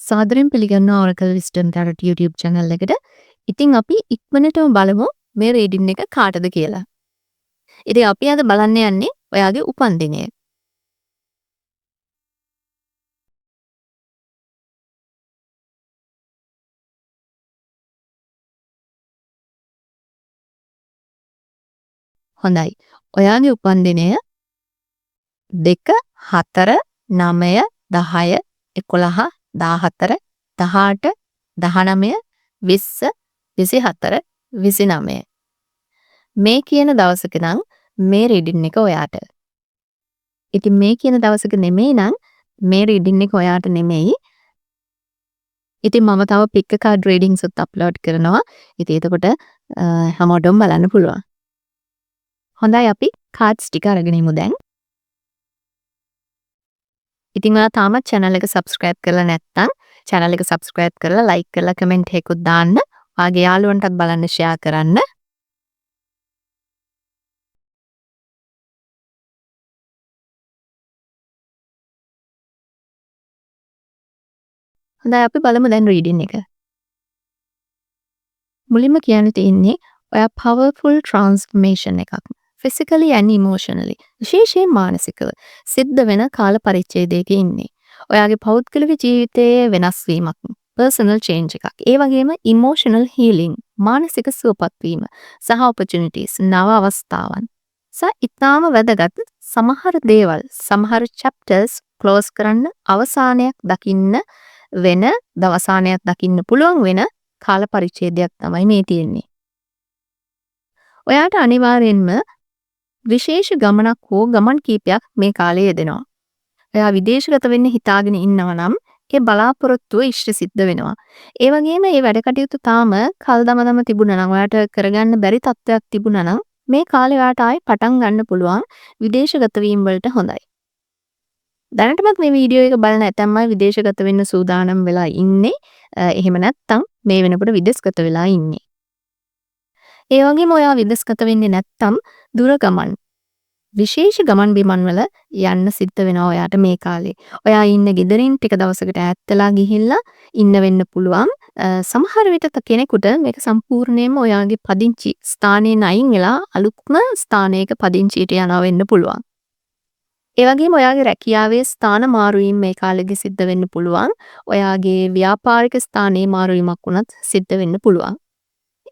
සාදරයෙන් පිළිගන්නවා Oracle Wisdom Tarot YouTube channel එකට. ඉතින් අපි ඉක්මනටම බලමු මේ රීඩින් එක කාටද කියලා. ඉතින් අපි අද බලන්න යන්නේ ඔයාගේ උපන්දිනය. හොඳයි. ඔයාගේ උපන්දිනය 2 4 9 10 11 14 18 19 20 24 29 මේ කියන දවසක නම් මේ රීඩින් එක ඔයාට. ඉතින් මේ කියන දවසක නෙමෙයි නම් මේ රීඩින් එක ඔයාට නෙමෙයි. ඉතින් මම තව පික් කාඩ් රීඩින්ග්ස් උත් අප්ලෝඩ් කරනවා. ඉතින් එතකොට හැමෝටම බලන්න පුළුවන්. හොඳයි අපි කාඩ්ස් ටික අරගෙන ඉමු දැන්. ඉතින් ඔයා තාමත් channel එක subscribe කරලා නැත්නම් channel එක subscribe කරලා like කරලා comment එකකුත් දාන්න. ඔයාගේ යාළුවන්ටත් බලන්න share කරන්න. හොඳයි අපි බලමු දැන් රීඩින් එක. මුලින්ම කියන්න තියෙන්නේ ඔයා powerful transformation එකක්. physically and emotionally විශේෂයෙන් මානසිකව සිද්ධ වෙන කාල පරිච්ඡේදයක ඉන්නේ. ඔයාගේ පෞද්ගලික ජීවිතයේ වෙනස් වීමක්, personal change එකක්. ඒ වගේම emotional healing, මානසික සුවපත් වීම සහ opportunities, නව අවස්ථාවන්. ඉතාම වැදගත් සමහර දේවල්, සමහර chapters close කරන්න අවසානයක් දකින්න වෙන, දවසානයක් දකින්න පුළුවන් වෙන කාල පරිච්ඡේදයක් තමයි මේ තියෙන්නේ. ඔයාට අනිවාර්යෙන්ම විශේෂ ගමනක් හෝ ගමන් කීපයක් මේ කාලේ යෙදෙනවා. ඔයා විදේශගත වෙන්න හිතාගෙන ඉන්නවා නම් ඒ බලාපොරොත්තුව ඉෂ්ට සිද්ධ වෙනවා. ඒ වගේම මේ වැඩ කටයුතු තාම කල්දමදම තිබුණා නම් ඔයාට කරගන්න බැරි තත්ත්වයක් තිබුණා නම් මේ කාලේ ඔයාට ආයේ පටන් ගන්න පුළුවන් විදේශගත වීම වලට හොඳයි. දැනටමත් මේ වීඩියෝ එක බලන ඇතැම්මයි විදේශගත වෙන්න සූදානම් වෙලා ඉන්නේ. එහෙම නැත්නම් මේ වෙනකොට විදේශගත වෙලා ඉන්නේ. ඒ වගේම ඔයා විදේශගත වෙන්නේ නැත්නම් දුර ගමන්, විශේෂ ගමන් බිමන් වල යන්න සිද්ධ වෙනවා ඔයාට මේ කාලේ. ඔයා ඉන්න ගෙදරින් ටික දවසකට ඈත් වෙලා ගිහිල්ලා ඉන්න වෙන්න පුළුවන්. සමහර විට කෙනෙකුට මේක සම්පූර්ණයෙන්ම ඔයාගේ පදිංචි ස්ථානයෙන් අයින් වෙලා අලුත්ම ස්ථානයක පදිංචියට යනවා වෙන්න පුළුවන්. ඒ වගේම ඔයාගේ රැකියාවේ ස්ථාන මාරුවීම මේ කාලෙදි සිද්ධ වෙන්න පුළුවන්. ඔයාගේ ව්‍යාපාරික ස්ථානයේ මාරුවීමක් වුණත් සිද්ධ වෙන්න පුළුවන්.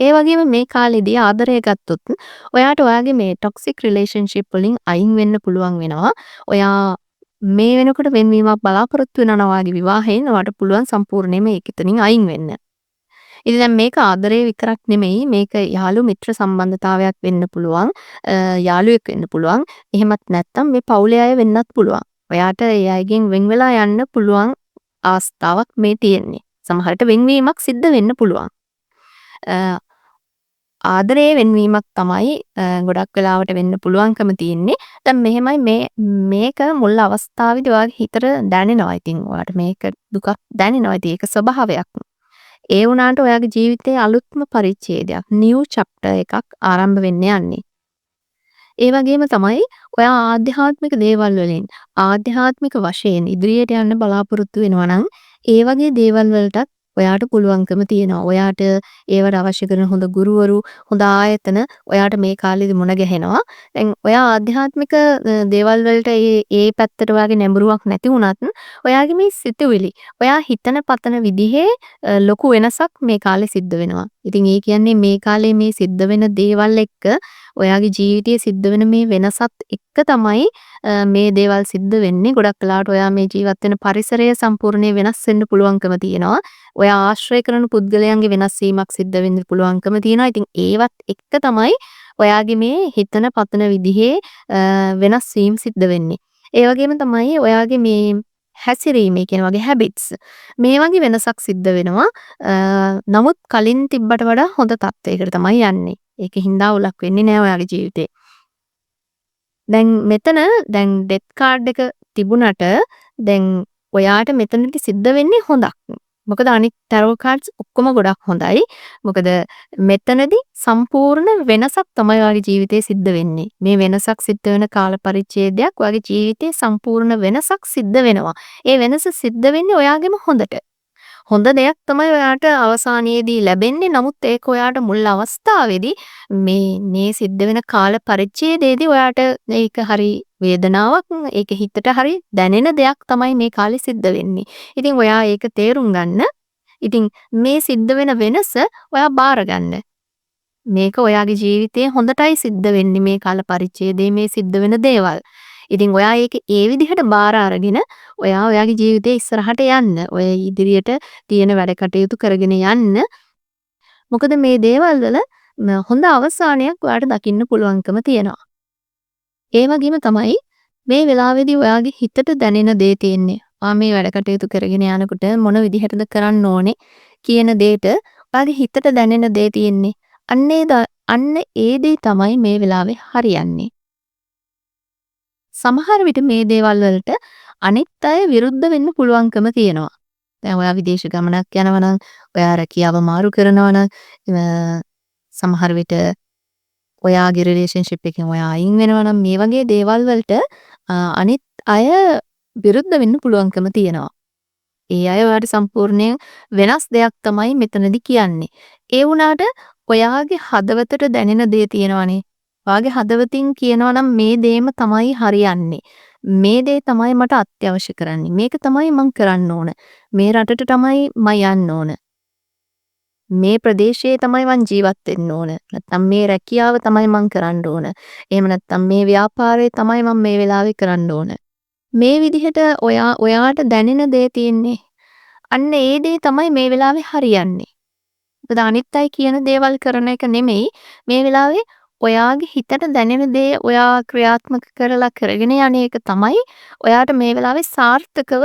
ඒ වගේම මේ කාලෙදී ආදරය ගත්තොත් ඔයාට ඔයාගේ මේ toxic relationship වලින් අයින් වෙන්න පුළුවන් වෙනවා. ඔයා මේ වෙනකොට වෙනවීමක් බලාපොරොත්තු වෙනවා ඔයාගේ විවාහයෙන්. ඔයාට පුළුවන් සම්පූර්ණයෙන්ම ඒක එතනින් අයින් වෙන්න. ඉතින් දැන් මේක ආදරේ විතරක් නෙමෙයි, මේක යාළු මිත්‍ර සම්බන්ධතාවයක් වෙන්න පුළුවන්. යාළුවෙක් වෙන්න පුළුවන්. එහෙමත් නැත්නම් මේ පවුලේ අය වෙන්නත් පුළුවන්. ඔයාට ඒ අයගෙන් වෙන් වෙලා යන්න පුළුවන් අවස්ථාවක් මේ තියෙන්නේ. සමහරට වෙන්වීමක් සිද්ධ වෙන්න පුළුවන්. ආදරේ වෙන්වීමක් තමයි ගොඩක් වෙලාවට වෙන්න පුළුවන්කම තියෙන්නේ. දැන් මෙහෙමයි මේක මුල් අවස්ථාවේදී ඔයාගේ හිතට දැනෙනවා. ඉතින් ඔයාට මේක දුකක් දැනෙනවා. ඉතින් ඒක ස්වභාවයක්. ඒ වුණාට ඔයාගේ ජීවිතයේ අලුත්ම පරිච්ඡේදයක්, new chapter එකක් ආරම්භ වෙන්න යන්නේ. ඒ වගේම තමයි ඔයා ආධ්‍යාත්මික දේවල් වලින් ආධ්‍යාත්මික වශයෙන් ඉදිරියට යන්න බලාපොරොත්තු වෙනවා නම් ඒ වගේ දේවල් වලටත් ඔයාට පුළුවන්කම තියෙනවා. ඔයාට ඒවට අවශ්‍ය කරන හොඳ ගුරුවරු, හොඳ ආයතන ඔයාට මේ කාලෙදි මුණ ගැහෙනවා. දැන් ඔයා ආධ්‍යාත්මික දේවල් වලට ඒ පැත්තට ඔයාගේ නැඹුරුවක් නැති වුණත් ඔයාගේ මේ සිතුවිලි, ඔයා හිතන පතන විදිහේ ලොකු වෙනසක් මේ කාලේ සිද්ධ වෙනවා. ඉතින් ඒ කියන්නේ මේ කාලේ මේ සිද්ධ වෙන දේවල් එක්ක ඔයාගේ ජීවිතයේ සිද්ධ වෙන මේ වෙනසත් එක්ක තමයි මේ දේවල් සිද්ධ වෙන්නේ. ගොඩක් වෙලාවට ඔයා මේ ජීවත් වෙන පරිසරය සම්පූර්ණයෙන් වෙනස් වෙන්න පුළුවන්කම තියෙනවා. ඔයා ආශ්‍රය කරන පුද්ගලයන්ගේ වෙනස් වීමක් සිද්ධ වෙන්න පුළුවන්කම තියෙනවා. ඉතින් ඒවත් එක්ක තමයි ඔයාගේ මේ හිතන පතන විදිහේ වෙනස් වීම සිද්ධ වෙන්නේ. ඒ වගේම තමයි ඔයාගේ මේ හැසිරීමේ කියන වගේ හැබිට්ස් මේ වගේ වෙනසක් සිද්ධ වෙනවා. නමුත් කලින් තිබ්බට වඩා හොඳ තත්ත්වයකට තමයි යන්නේ. ඒක හින්දා උලක් වෙන්නේ නැහැ ඔයාගේ ජීවිතේ. දැන් මෙතන ඩෙත් කාඩ් එක තිබුණට දැන් ඔයාට මෙතනදි සිද්ධ වෙන්නේ හොඳක්. මොකද අනිත් ටැරෝ කාඩ්ස් ඔක්කොම ගොඩක් හොඳයි. මොකද මෙතනදි සම්පූර්ණ වෙනසක් තමයි ඔයාගේ ජීවිතේ සිද්ධ වෙන්නේ. මේ වෙනසක් සිද්ධ වෙන කාල පරිච්ඡේදයක් ඔයාගේ ජීවිතේ සම්පූර්ණ වෙනසක් සිද්ධ වෙනවා. ඒ වෙනස සිද්ධ වෙන්නේ ඔයාගෙම හොඳට. හොඳ දෙයක් තමයි ඔයාට අවසානයේදී ලැබෙන්නේ. නමුත් ඒක ඔයාට මුල් අවස්ථාවේදී මේ සිද්ධ වෙන කාල පරිච්ඡේදයේදී ඔයාට ඒක හරි වේදනාවක්, ඒක හිතට හරි දැනෙන දෙයක් තමයි මේ කාලේ සිද්ධ වෙන්නේ. ඉතින් ඔයා ඒක තේරුම් ගන්න. ඉතින් මේ සිද්ධ වෙන වෙනස ඔයා බාර ගන්න. මේක ඔයාගේ ජීවිතේ හොඳටයි සිද්ධ වෙන්නේ මේ කාල පරිච්ඡේදයේ මේ සිද්ධ වෙන දේවල්. ඉතින් ඔයා ඒක ඒ විදිහට බාර අරගෙන ඔයා ඔයාගේ ජීවිතේ ඉස්සරහට යන්න. ඔය ඉදිරියට තියෙන වැඩ කටයුතු කරගෙන යන්න. මොකද මේ දේවල් වල හොඳ අවසානයක් ඔයාට දකින්න පුළුවන්කම තියෙනවා. ඒ වගේම තමයි මේ වෙලාවේදී ඔයාගේ හිතට දැනෙන දේ තියෙන්නේ. මේ වැඩ කටයුතු කරගෙන යනකොට මොන විදිහටද කරන්න ඕනේ කියන දේට ඔයාගේ හිතට දැනෙන දේ තියෙන්නේ. අන්න ඒ දේ තමයි මේ වෙලාවේ හරියන්නේ. සමහර විට මේ දේවල් වලට අනිත් අය විරුද්ධ වෙන්න පුළුවන්කම තියෙනවා. දැන් ඔයා විදේශ ගමනක් යනවා නම්, ඔයා රැකියාව මාරු කරනවා නම්, සමහර විට ඔයාගේ රිලේෂන්ෂිප් එකෙන් ඔයා අයින් වෙනවා නම් මේ වගේ දේවල් වලට අනිත් අය විරුද්ධ වෙන්න පුළුවන්කම තියෙනවා. ඒ අය ඔයාට සම්පූර්ණයෙන් වෙනස් දෙයක් තමයි මෙතනදි කියන්නේ. ඒ වුණාට ඔයාගේ හදවතට දැනෙන දේ තියෙනවනේ. ඔයාගේ හදවතින් කියනවා නම් මේ දේම තමයි හරියන්නේ. මේ දේ තමයි මට අත්‍යවශ්‍ය කරන්නේ. මේක තමයි මං කරන්න ඕන. මේ රටට තමයි මම යන්න ඕන. මේ ප්‍රදේශයේ තමයි මං ජීවත් වෙන්න ඕන. නැත්නම් මේ රැකියාව තමයි මං කරන්න ඕන. එහෙම නැත්නම් මේ ව්‍යාපාරය තමයි මම මේ වෙලාවේ කරන්න ඕන. මේ විදිහට ඔයාට දැනෙන දේ තියෙන්නේ. අන්න ඒ දේ තමයි මේ වෙලාවේ හරියන්නේ. මොකද අනිත් අය කියන දේවල් කරන එක නෙමෙයි මේ වෙලාවේ ඔයාගේ හිතට දැනෙන දේ ඔයා ක්‍රියාත්මක කරලා කරගෙන යන එක තමයි ඔයාට මේ වෙලාවේ සාර්ථකව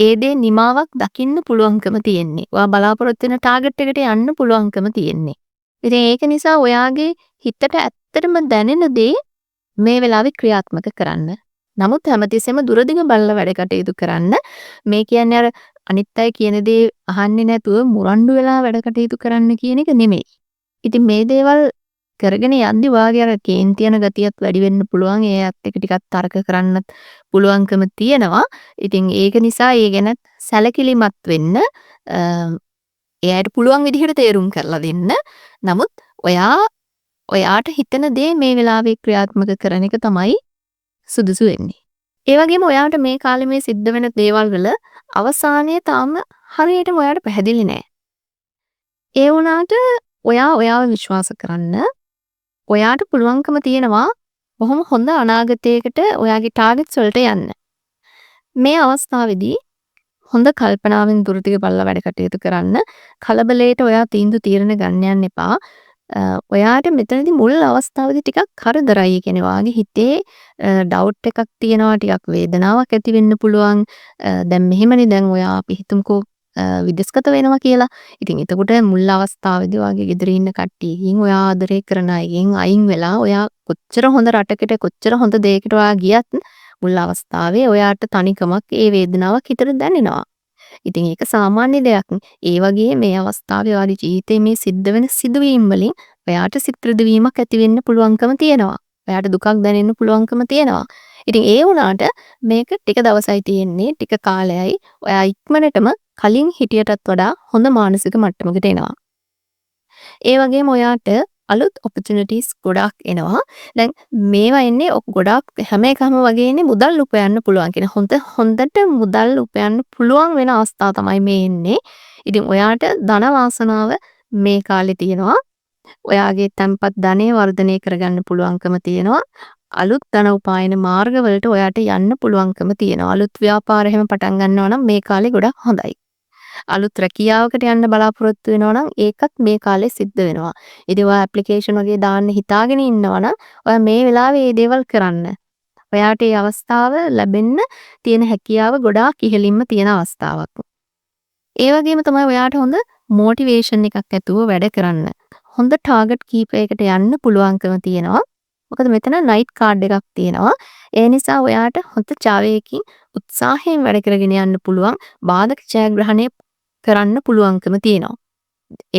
ඒ දේ නිමාවක් දකින්න පුළුවන්කම තියෙන්නේ. ඔයා බලාපොරොත්තු වෙන ටාගට් එකට යන්න පුළුවන්කම තියෙන්නේ. ඉතින් ඒක නිසා ඔයාගේ හිතට ඇත්තටම දැනෙන දේ මේ වෙලාවේ ක්‍රියාත්මක කරන්න. නමුත් හැමතිස්සෙම දුරදිග බලලා වැඩ කටයුතු කරන්න. මේ කියන්නේ අර අනිත් අය කියන දේ අහන්නේ නැතුව මුරණ්ඩු වෙලා වැඩ කටයුතු කරන්න කියන එක නෙමෙයි. ඉතින් මේ දේවල් කරගෙන යද්දි වාගේ අර කේන්ති යන ගතියත් වැඩි වෙන්න පුළුවන්. ඒත් එක ටිකක් තර්ක කරන්නත් පුළුවන්කම තියෙනවා. ඉතින් ඒක නිසා ඒ ගැන සැලකිලිමත් වෙන්න එයාට පුළුවන් විදිහට තේරුම් කරලා දෙන්න. නමුත් ඔයාට හිතන දේ මේ වෙලාවේ ක්‍රියාත්මක කරන එක තමයි සුදුසු වෙන්නේ. ඒ වගේම ඔයාට මේ කාලේ මේ සිද්ධ වෙන දේවල් වල අවසානය තාම හරියටම ඔයාට පැහැදිලි නෑ. ඒ වුණාට ඔයාව විශ්වාස කරන්න. ඔයාට පුළුවන්කම තියෙනවා බොහොම හොඳ අනාගතයකට ඔයාගේ ටාගට්ස් වලට යන්න. මේ අවස්ථාවේදී හොඳ කල්පනාවෙන් දුරදිග බලලා වැඩ කටයුතු කරන්න. කලබලයට ඔයා තීරණ ගන්න යන්න එපා. ඔයාට මෙතනදී මුල් අවස්ථාවේදී ටිකක් කරදරයි. කියන්නේ ඔයාගේ හිතේ ඩවුට් එකක් තියෙනවා, ටිකක් වේදනාවක් ඇති වෙන්න පුළුවන්. දැන් මෙහෙමනේ දැන් ඔයා අපි හිතමුකෝ විදස්ගත වෙනවා කියලා. ඉතින් එතකොට මුල් අවස්ථාවේදී ඔයාගේ ගෙදර ඉන්න කට්ටියකින් ඔයා ආදරය කරන අයගෙන් අයින් වෙලා ඔයා කොච්චර හොඳ රටකට කොච්චර හොඳ දෙයකට ඔයා ගියත් මුල් අවස්ථාවේ ඔයාට තනිකමක් ඒ වේදනාවක් හිතට දැනෙනවා. ඉතින් ඒක සාමාන්‍ය දෙයක්. ඒ වගේ මේ අවස්ථාවේ ඔයාගේ ජීවිතේ මේ සිද්ධ වෙන සිදුවීම් වලින් ඔයාට සිත් රිදවීමක් ඇති වෙන්න පුළුවන්කම තියෙනවා. ඔයාට දුකක් දැනෙන්න පුළුවන්කම තියෙනවා. ඉතින් ඒ වුණාට මේක ටික දවසයි තියෙන්නේ, ටික කාලයයි. ඔයා ඉක්මනටම කලින් හිටියටත් වඩා හොඳ මානසික මට්ටමකට එනවා. ඒ වගේම ඔයාට අලුත් ඔපචුනිටිස් ගොඩක් එනවා. දැන් මේවා එන්නේ ගොඩක් හැම එකම වගේ ඉන්නේ මුදල් උපයන්න පුළුවන් කියන හොඳට මුදල් උපයන්න පුළුවන් වෙන අවස්ථා තමයි මේ එන්නේ. ඉතින් ඔයාට ධන වාසනාව මේ කාලේ තියෙනවා. ඔයාගේ තැන්පත් ධනය වර්ධනය කරගන්න පුළුවන්කම තියෙනවා. අලුත් ධන උපායන මාර්ගවලට ඔයාට යන්න පුළුවන්කම තියෙනවා. අලුත් ව්‍යාපාර එහෙම පටන් ගන්නවා නම් මේ කාලේ ගොඩක් හොඳයි. අලුත් රැකියාවකට යන්න බලාපොරොත්තු වෙනවා නම් ඒකත් මේ කාලේ සිද්ධ වෙනවා. ඉතින් ඔයා ඇප්ලිකේෂන් වගේ දාන්න හිතාගෙන ඉන්නවා නම් ඔයා මේ වෙලාවේ මේ දේවල් කරන්න. ඔයාට මේ අවස්ථාව ලැබෙන්න තියෙන හැකියාව ගොඩාක් ඉහළින්ම තියෙන අවස්ථාවක්. ඒ වගේම තමයි ඔයාට හොඳ මොටිවේෂන් එකක් ඇතුව වැඩ කරන්න. හොඳ ටාගට් කීපයකට යන්න පුළුවන්කම තියෙනවා. මොකද මෙතන නයිට් කාඩ් එකක් තියෙනවා. ඒ නිසා ඔයාට හොඳ චාවයකින් උත්සාහයෙන් වැඩ කරගෙන යන්න පුළුවන්. බාධක ජයග්‍රහණය කරන්න පුළුවන්කම තියෙනවා.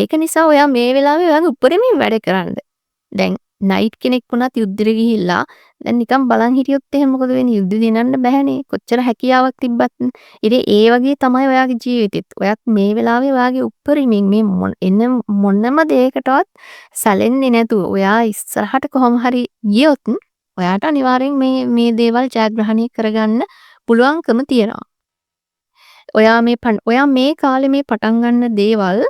ඒක නිසා ඔයා මේ වෙලාවේ ඔයාගේ උපරිමයෙන් වැඩ කරන්න. දැන් නයිට් කෙනෙක් වුණත් යුද්ධෙට ගිහිල්ලා දැන් නිකන් බලන් හිටියොත් එහෙනම් මොකද වෙන්නේ? යුද්ධ දිනන්න බැහැනේ. කොච්චර හැකියාවක් තිබ්බත්. ඉතින් ඒ වගේ තමයි ඔයාගේ ජීවිතෙත්. ඔයත් මේ වෙලාවේ ඔයාගේ උප්පරිමයෙන් මේ එන මොනම දෙයකටවත් සැලෙන්නේ නැතුව ඔයා ඉස්සරහට කොහොම හරි ගියොත් ඔයාට අනිවාර්යෙන් මේ දේවල් ජයග්‍රහණය කරගන්න පුළුවන්කම තියෙනවා. ඔයා මේ කාලේ මේ පටන් ගන්න දේවල්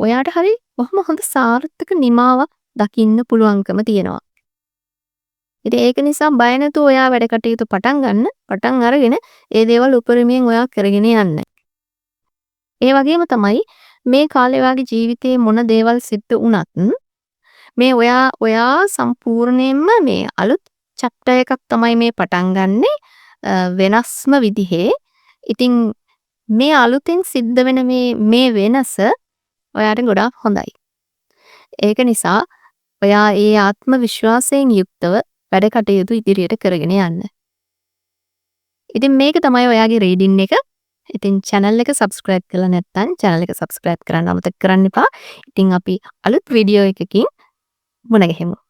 ඔයාට හරි බොහොම හොඳ සාර්ථක නිමාවක් දකින්න පුළුවන්කම තියෙනවා. ඉතින් ඒක නිසා බය නැතුව ඔයා වැඩ කටයුතු පටන් අරගෙන ඒ දේවල් උපරිමයෙන් ඔයා කරගෙන යන්න. ඒ වගේම තමයි මේ කාලේ ඔයාගේ ජීවිතේ මොන දේවල් සිද්ධ වුණත් මේ ඔයා සම්පූර්ණයෙන්ම මේ අලුත් චැප්ටර් එකක් තමයි මේ පටන් ගන්නෙ වෙනස්ම විදිහේ. ඉතින් මේ අලුතෙන් සිද්ධ වෙන මේ වෙනස ඔයාට ගොඩාක් හොඳයි. ඒක නිසා ඔයා ඒ ආත්ම විශ්වාසයෙන් යුක්තව වැඩ කටයුතු ඉදිරියට කරගෙන යන්න. ඉතින් මේක තමයි ඔයාගේ රීඩින් එක. ඉතින් channel එක subscribe කරලා නැත්නම් channel එක subscribe කරන්න අමතක කරන්න එපා. ඉතින් අපි අලුත් වීඩියෝ එකකින් මුණ ගැහෙමු.